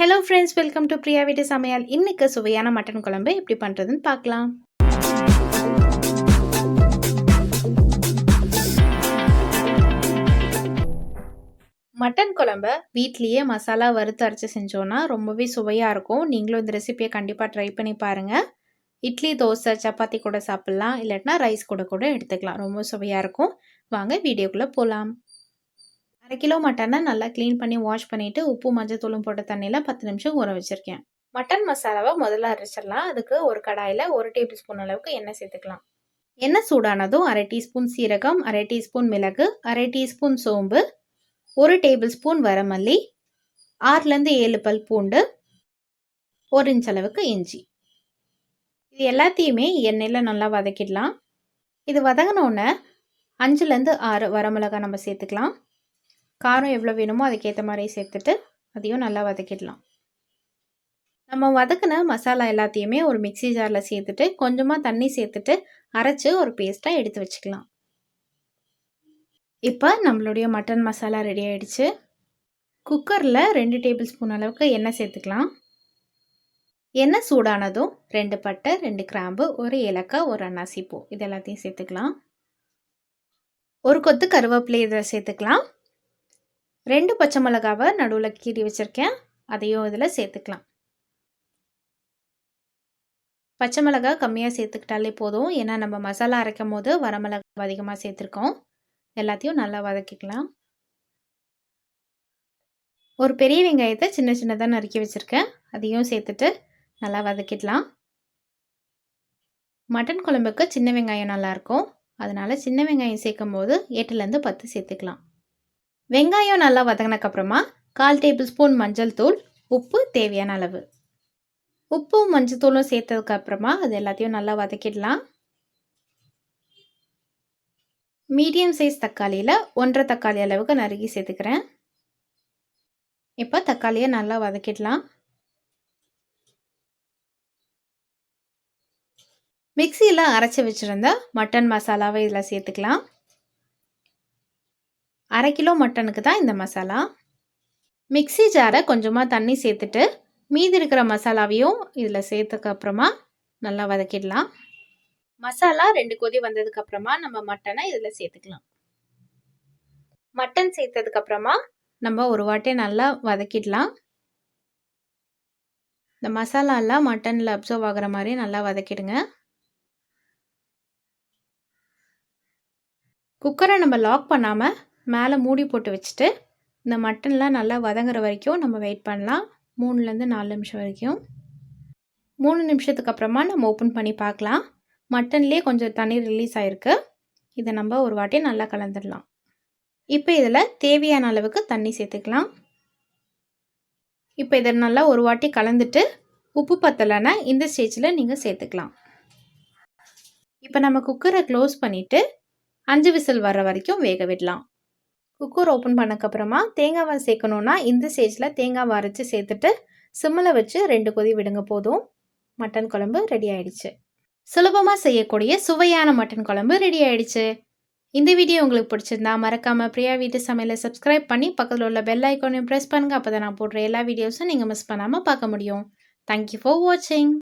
Hello friends, welcome to Priya வீட்டு சமையல். இன்னைக்கு சுவையான மட்டன் குழம்பு எப்படி பண்ணுறதுன்னு பார்க்கலாம். மட்டன் குழம்பை வீட்லேயே மசாலா வறுத்து அரைச்சி செஞ்சோன்னா ரொம்பவே சுவையாக இருக்கும். நீங்களும் இந்த ரெசிபியை கண்டிப்பாக ட்ரை பண்ணி பாருங்கள். இட்லி, தோசை, சப்பாத்தி கூட சாப்பிட்லாம், இல்லாட்டினா ரைஸ் கூட கூட எடுத்துக்கலாம். ரொம்ப சுவையாக இருக்கும். வாங்க வீடியோக்குள்ளே போகலாம். 1/2 கிலோ மட்டனை நல்லா க்ளீன் பண்ணி வாஷ் பண்ணிவிட்டு உப்பு மஞ்சத்தூளும் போட்ட தண்ணியில் 10 நிமிஷம் ஊற வச்சுருக்கேன். மட்டன் மசாலாவை முதல்ல அரைச்சிடலாம். அதுக்கு ஒரு கடாயில் 1 டேபிள் ஸ்பூன் அளவுக்கு எண்ணெய் சேர்த்துக்கலாம். எண்ணெய் சூடானதும் 1/2 டீஸ்பூன் சீரகம், 1/2 டீஸ்பூன் மிளகு, 1/2 டீஸ்பூன் சோம்பு, 1 டேபிள் ஸ்பூன் வரமல்லி, 6லேருந்து 7 பல் பூண்டு, 1 இன்ச் அளவுக்கு இஞ்சி. இது எல்லாத்தையுமே எண்ணெயில் நல்லா வதக்கிடலாம். இது வதங்கினோடனே 5லேருந்து 6 வரமிளகாய் நம்ம சேர்த்துக்கலாம். காரம் எவ்வளோ வேணுமோ அதுக்கேற்ற மாதிரி சேர்த்துட்டு அதையும் நல்லா வதக்கிடலாம். நம்ம வதக்கின மசாலா எல்லாத்தையுமே ஒரு மிக்சி ஜாரில் சேர்த்துட்டு கொஞ்சமாக தண்ணி சேர்த்துட்டு அரைச்சி ஒரு பேஸ்ட்டாக எடுத்து வச்சுக்கலாம். இப்போ நம்மளுடைய மட்டன் மசாலா ரெடி ஆகிடுச்சு. குக்கரில் 2 டேபிள் ஸ்பூன் அளவுக்கு எண்ணெய் சேர்த்துக்கலாம். எண்ணெய் சூடானதும் 2 பட்டை, 2 கிராம்பு, 1 ஏலக்காய், 1 அன்னாசி பூ இது எல்லாத்தையும் சேர்த்துக்கலாம். ஒரு கொத்து கருவேப்பிலை இதில் சேர்த்துக்கலாம். 2 பச்சை மிளகாவை நடுவில் கீறி வச்சுருக்கேன், அதையும் இதில் சேர்த்துக்கலாம். பச்சை மிளகா கம்மியாக சேர்த்துக்கிட்டாலே போதும், ஏன்னா நம்ம மசாலா அரைக்கும் போது வரமிளகா அதிகமாக சேர்த்துருக்கோம். எல்லாத்தையும் நல்லா வதக்கிக்கலாம். ஒரு பெரிய வெங்காயத்தை சின்ன சின்னதாக நறுக்கி வச்சுருக்கேன், அதையும் சேர்த்துட்டு நல்லா வதக்கிடலாம். மட்டன் குழம்புக்கு சின்ன வெங்காயம் நல்லாயிருக்கும், அதனால் சின்ன வெங்காயம் சேர்க்கும் போது 8லேருந்து 10 சேர்த்துக்கலாம். வெங்காயம் நல்லா வதங்கினக்கப்புறமா 1/4 டேபிள் ஸ்பூன் மஞ்சள் தூள், உப்பு தேவையான அளவு. உப்பும் மஞ்சள் தூளும் சேர்த்ததுக்கப்புறமா அது எல்லாத்தையும் நல்லா வதக்கிடலாம். மீடியம் சைஸ் தக்காளியில் 1/2 தக்காளி அளவுக்கு நறுக்கி சேர்த்துக்கிறேன். இப்போ தக்காளியை நல்லா வதக்கிடலாம். மிக்சியில் அரைச்சி வச்சுருந்த மட்டன் மசாலாவை இதில் சேர்த்துக்கலாம். 1/2 கிலோ மட்டனுக்கு தான் இந்த மசாலா. மிக்சி ஜாரை கொஞ்சமாக தண்ணி சேர்த்துட்டு மீதி இருக்கிற மசாலாவையும் இதில் சேர்த்துக்கப்புறமா நல்லா வதக்கிடலாம். மசாலா 2 கொதி வந்ததுக்கப்புறமா நம்ம மட்டனை இதில் சேர்த்துக்கலாம். மட்டன் சேர்த்ததுக்கப்புறமா நம்ம ஒரு வாட்டி நல்லா வதக்கிடலாம். இந்த மசாலாலாம் மட்டனில் அப்சர்வ் ஆகிற மாதிரி நல்லா வதக்கிடுங்க. குக்கரை நம்ம லாக் பண்ணாமல் மேலே மூடி போட்டு வச்சுட்டு இந்த மட்டன்லாம் நல்லா வதங்குற வரைக்கும் நம்ம வெயிட் பண்ணலாம். 3லேருந்து 4 நிமிஷம் வரைக்கும். 3 நிமிஷத்துக்கு அப்புறமா நம்ம ஓப்பன் பண்ணி பார்க்கலாம். மட்டன்லேயே கொஞ்சம் தண்ணி ரிலீஸ் ஆகிருக்கு. இதை நம்ம ஒரு வாட்டி நல்லா கலந்துடலாம். இப்போ இதில் தேவையான அளவுக்கு தண்ணி சேர்த்துக்கலாம். இப்போ இதை நல்லா ஒரு வாட்டி கலந்துட்டு உப்பு பத்தலைன்னா இந்த ஸ்டேஜில் நீங்கள் சேர்த்துக்கலாம். இப்போ நம்ம குக்கரை க்ளோஸ் பண்ணிவிட்டு 5 விசில் வர வரைக்கும் வேக விடலாம். குக்கர் ஓப்பன் பண்ணக்கப்புறமா தேங்காவை சேர்க்கணுன்னா இந்த ஸ்டேஜில் தேங்காவை அரைச்சி சேர்த்துட்டு சிம்மில் வச்சு 2 கொதி விடுங்க போதும். மட்டன் குழம்பு ரெடி ஆகிடுச்சு. சுலபமாக செய்யக்கூடிய சுவையான மட்டன் குழம்பு ரெடி ஆகிடுச்சு. இந்த வீடியோ உங்களுக்கு பிடிச்சிருந்தா மறக்காமல் பிரியா வீட்டு சமையலை சப்ஸ்கிரைப் பண்ணி பக்கத்தில் உள்ள பெல் ஐக்கானையும் ப்ரெஸ் பண்ணுங்கள். அப்போ தான் நான் போடுற எல்லா வீடியோஸும் நீங்கள் மிஸ் பண்ணாமல் பார்க்க முடியும். தேங்க்யூ ஃபார் வாட்சிங்.